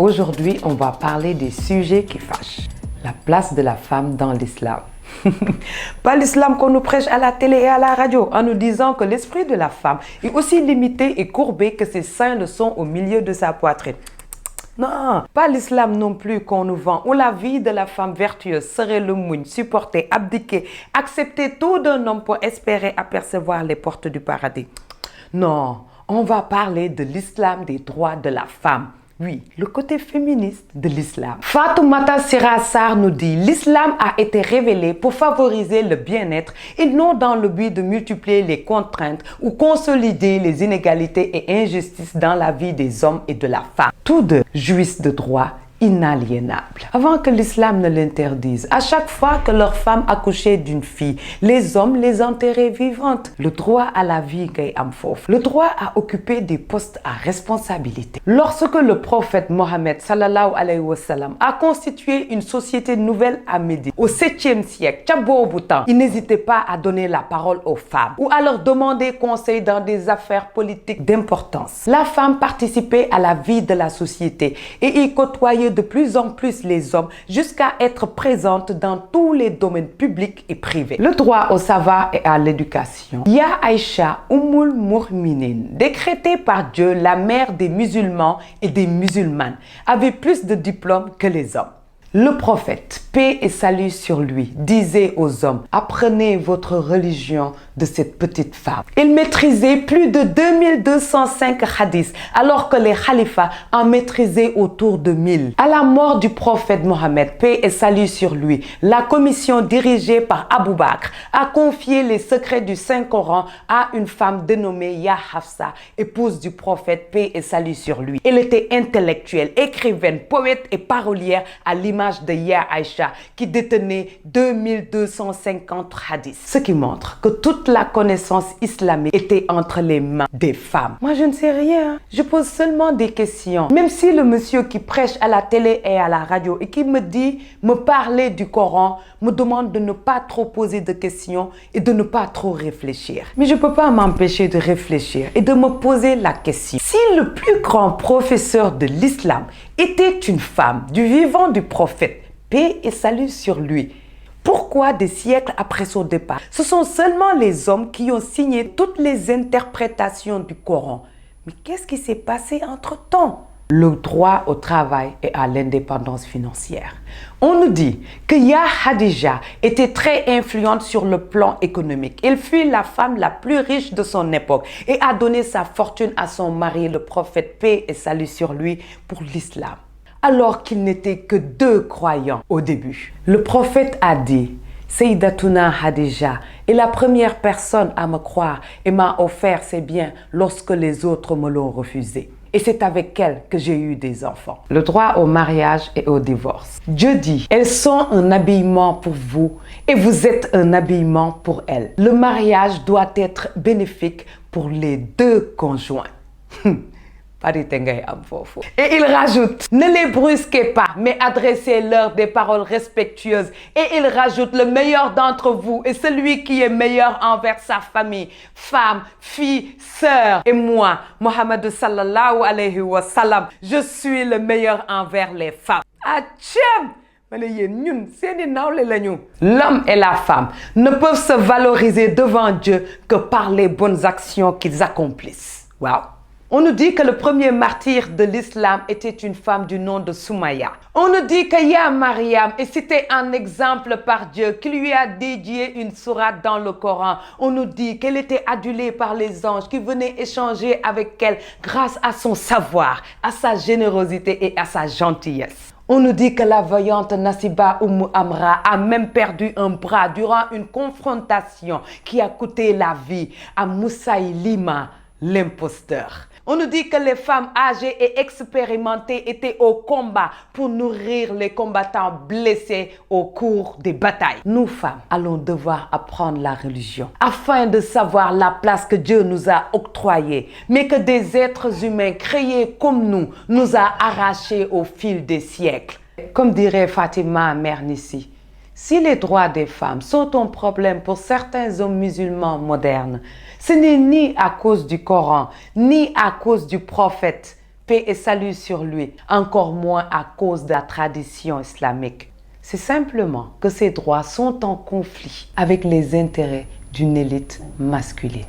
Aujourd'hui, on va parler des sujets qui fâchent. La place de la femme dans l'islam. Pas l'islam qu'on nous prêche à la télé et à la radio en nous disant que l'esprit de la femme est aussi limité et courbé que ses seins le sont au milieu de sa poitrine. Non, pas l'islam non plus qu'on nous vend, où la vie de la femme vertueuse serait le mougne, supporter, abdiquer, accepter tout d'un homme pour espérer apercevoir les portes du paradis. Non, on va parler de l'islam des droits de la femme. Oui, le côté féministe de l'islam. Fatoumata Sirassar nous dit: l'islam a été révélé pour favoriser le bien-être et non dans le but de multiplier les contraintes ou consolider les inégalités et injustices dans la vie des hommes et de la femme. Tous deux jouissent de droits inaliénables. Avant que l'islam ne l'interdise, à chaque fois que leur femme accouchait d'une fille, les hommes les enterraient vivantes. Le droit à la vie ngay am fofu. Le droit à occuper des postes à responsabilité. Lorsque le prophète Mohammed sallallahu alayhi wa sallam a constitué une société nouvelle à Médine, au 7e siècle, ca boobu temps, il n'hésitait pas à donner la parole aux femmes ou à leur demander conseil dans des affaires politiques d'importance. La femme participait à la vie de la société et y côtoyait de plus en plus les hommes jusqu'à être présente dans tous les domaines publics et privés. Le droit au savoir et à l'éducation. Ya Aïcha Ummul Mu'minin, décrétée par Dieu la mère des musulmans et des musulmanes, avait plus de diplômes que les hommes. Le prophète, paix et salut sur lui, disait aux hommes: apprenez votre religion de cette petite femme. Il maîtrisait plus de 2205 hadiths, alors que les khalifas en maîtrisaient autour de 1000. À la mort du prophète Mohammed, paix et salut sur lui, la commission dirigée par Abu Bakr a confié les secrets du Saint-Coran à une femme dénommée Ya Hafsa, épouse du prophète, paix et salut sur lui. Elle était intellectuelle, écrivaine, poète et parolière à l'image de Ya Aïcha, qui détenait 2250 hadiths. Ce qui montre que toute la connaissance islamique était entre les mains des femmes. Moi, je ne sais rien. Je pose seulement des questions. Même si le monsieur qui prêche à la télé et à la radio et qui me parlait du Coran, me demande de ne pas trop poser de questions et de ne pas trop réfléchir. Mais je ne peux pas m'empêcher de réfléchir et de me poser la question: si le plus grand professeur de l'islam était une femme du vivant du prophète, paix et salut sur lui, pourquoi des siècles après son départ, ce sont seulement les hommes qui ont signé toutes les interprétations du Coran? Mais qu'est-ce qui s'est passé entre-temps? Le droit au travail et à l'indépendance financière. On nous dit que Ya Khadija était très influente sur le plan économique. Elle fut la femme la plus riche de son époque et a donné sa fortune à son mari, le prophète, paix et salut sur lui, pour l'islam, alors qu'il n'était que 2 croyants au début. Le prophète a dit: Sayyidatuna Khadija est la première personne à me croire et m'a offert ses biens lorsque les autres me l'ont refusé. Et c'est avec elle que j'ai eu des enfants. Le droit au mariage et au divorce. Dieu dit: elles sont un habillement pour vous et vous êtes un habillement pour elles. Le mariage doit être bénéfique pour les 2 conjoints. Et il rajoute: ne les brusquez pas, mais adressez-leur des paroles respectueuses. Et il rajoute: le meilleur d'entre vous est celui qui est meilleur envers sa famille, femme, fille, sœur. Et moi, Mohammed sallallahu alayhi wa sallam, je suis le meilleur envers les femmes. L'homme et la femme ne peuvent se valoriser devant Dieu que par les bonnes actions qu'ils accomplissent. Wow. On nous dit que le premier martyr de l'islam était une femme du nom de Soumaya. On nous dit que Ya Mariam est citée en exemple par Dieu, qui lui a dédié une sourate dans le Coran. On nous dit qu'elle était adulée par les anges qui venaient échanger avec elle grâce à son savoir, à sa générosité et à sa gentillesse. On nous dit que la voyante Nasiba Amra a même perdu un bras durant une confrontation qui a coûté la vie à Moussaïlima, l'imposteur. On nous dit que les femmes âgées et expérimentées étaient au combat pour nourrir les combattants blessés au cours des batailles. Nous, femmes, allons devoir apprendre la religion afin de savoir la place que Dieu nous a octroyée, mais que des êtres humains créés comme nous a arrachés au fil des siècles. Comme dirait Fatima Mernissi, si les droits des femmes sont un problème pour certains hommes musulmans modernes, ce n'est ni à cause du Coran, ni à cause du prophète, paix et salut sur lui, encore moins à cause de la tradition islamique. C'est simplement que ces droits sont en conflit avec les intérêts d'une élite masculine.